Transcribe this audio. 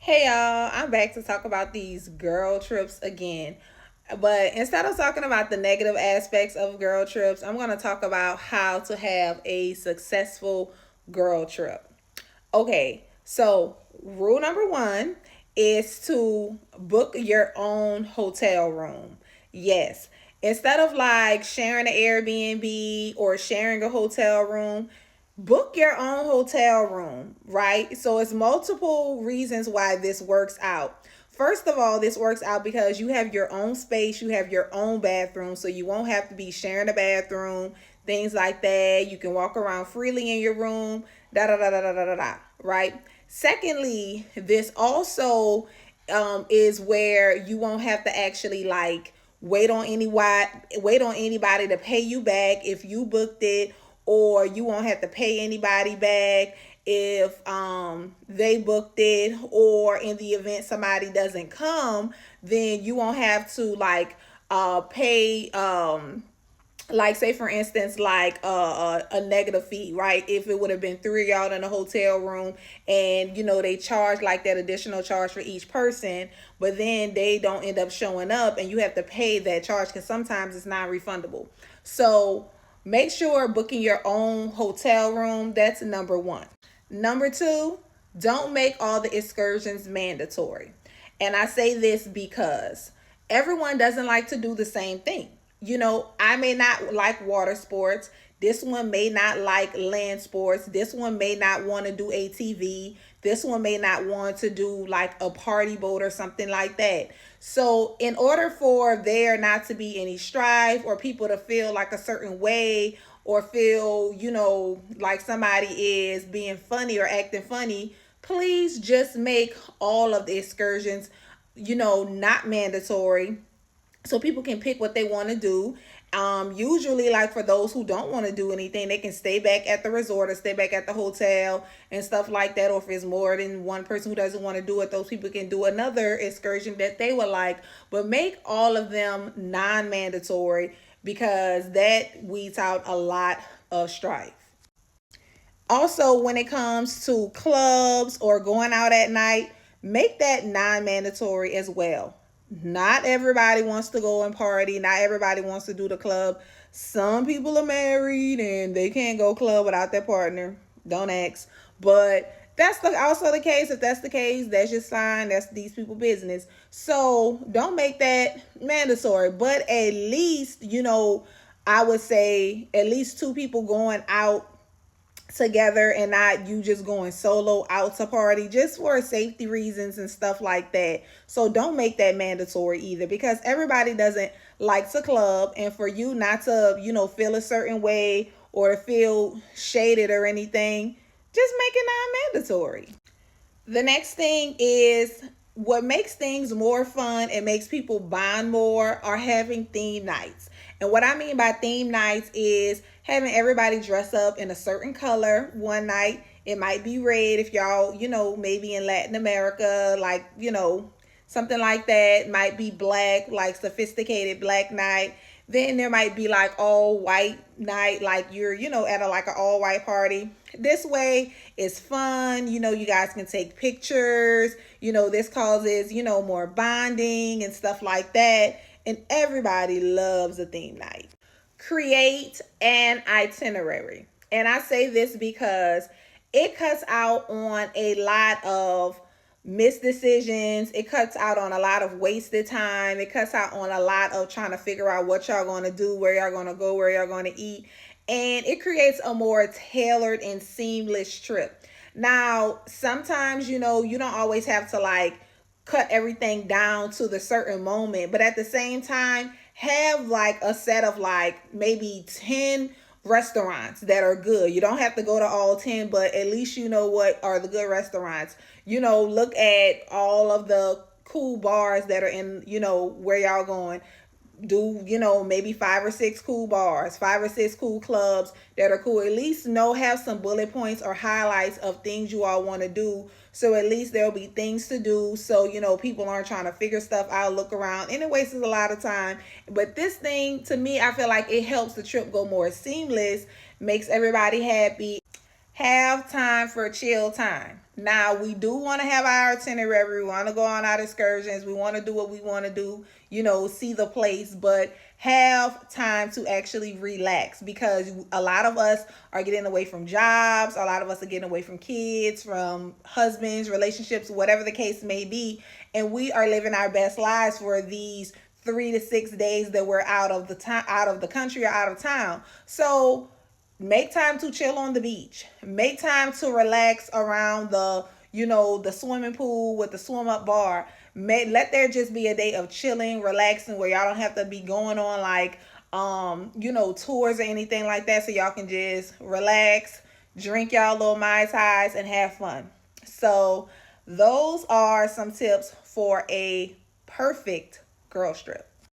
Hey y'all, I'm back to talk about these girl trips again. But instead of talking about the negative aspects of girl trips, I'm going to talk about how to have a successful girl trip. Okay, so rule number one is to book your own hotel room. Yes, instead of like sharing an Airbnb or sharing a hotel room, book your own hotel room, right? So it's multiple reasons why this works out. First of all, this works out because you have your own space, you have your own bathroom, so you won't have to be sharing a bathroom, things like that. You can walk around freely in your room, da da da da da da da, da, right? Secondly, this also is where you won't have to actually like wait on anybody to pay you back if you booked it, or you won't have to pay anybody back if they booked it, or in the event somebody doesn't come, then you won't have to like pay like say for instance like a negative fee, right? If it would have been three of y'all in a hotel room and they charge like that additional charge for each person, but then they don't end up showing up and you have to pay that charge because sometimes it's non-refundable. So make sure booking your own hotel room, that's number one. Number two, don't make all the excursions mandatory. And I say this because everyone doesn't like to do the same thing. I may not like water sports. This one may not like land sports. This one may not want to do ATV. This one may not want to do like a party boat or something like that. So, in order for there not to be any strife or people to feel like a certain way or feel, like somebody is being funny or acting funny, please just make all of the excursions, not mandatory, so people can pick what they want to do. Usually, like for those who don't want to do anything, they can stay back at the resort or stay back at the hotel and stuff like that. Or if it's more than one person who doesn't want to do it, those people can do another excursion that they would like. But make all of them non-mandatory because that weeds out a lot of strife. Also, when it comes to clubs or going out at night, make that non mandatory as well. Not everybody wants to go and party, not everybody wants to do the club. Some people are married and they can't go club without their partner. Don't ask. But that's also the case. If that's the case, that's just fine. That's these people business. So don't make that mandatory. But at least, I would say at least two people going out together and not you just going solo out to party just for safety reasons and stuff like that. So don't make that mandatory either because everybody doesn't like to club, and for you not to, feel a certain way or to feel shaded or anything, just make it non-mandatory. The next thing is what makes things more fun and makes people bond more are having theme nights. And what I mean by theme nights is having everybody dress up in a certain color one night. It might be red if y'all, maybe in Latin America, like, something like that. Might be black, like sophisticated black night. Then there might be like all white night, like you're, at a like an all white party. This way it's fun. You guys can take pictures. This causes, more bonding and stuff like that. And everybody loves a theme night. Create an itinerary. And I say this because it cuts out on a lot of missed decisions. It cuts out on a lot of wasted time. It cuts out on a lot of trying to figure out what y'all going to do, where y'all going to go, where y'all going to eat. And it creates a more tailored and seamless trip. Now, sometimes, you don't always have to like cut everything down to the certain moment, but at the same time, have like a set of like maybe 10 restaurants that are good. You don't have to go to all 10, but at least you know what are the good restaurants. Look at all of the cool bars that are in, where y'all going. Do maybe five or six cool bars, five or six cool clubs that are cool. At least have some bullet points or highlights of things you all want to do, so at least there'll be things to do, so people aren't trying to figure stuff out, look around, and it wastes a lot of time. But this thing, to me, I feel like it helps the trip go more seamless, makes everybody happy. Have time for chill time. Now, we do want to have our itinerary. We want to go on our excursions. We want to do what we want to do, see the place, but have time to actually relax, because a lot of us are getting away from jobs. A lot of us are getting away from kids, from husbands, relationships, whatever the case may be. And we are living our best lives for these 3 to 6 days that we're out of the time, out of the country, or out of town. So make time to chill on the beach. Make time to relax around the swimming pool with the swim up bar. Let there just be a day of chilling, relaxing, where y'all don't have to be going on like tours or anything like that. So y'all can just relax, drink y'all little mai tais, and have fun. So those are some tips for a perfect girl trip.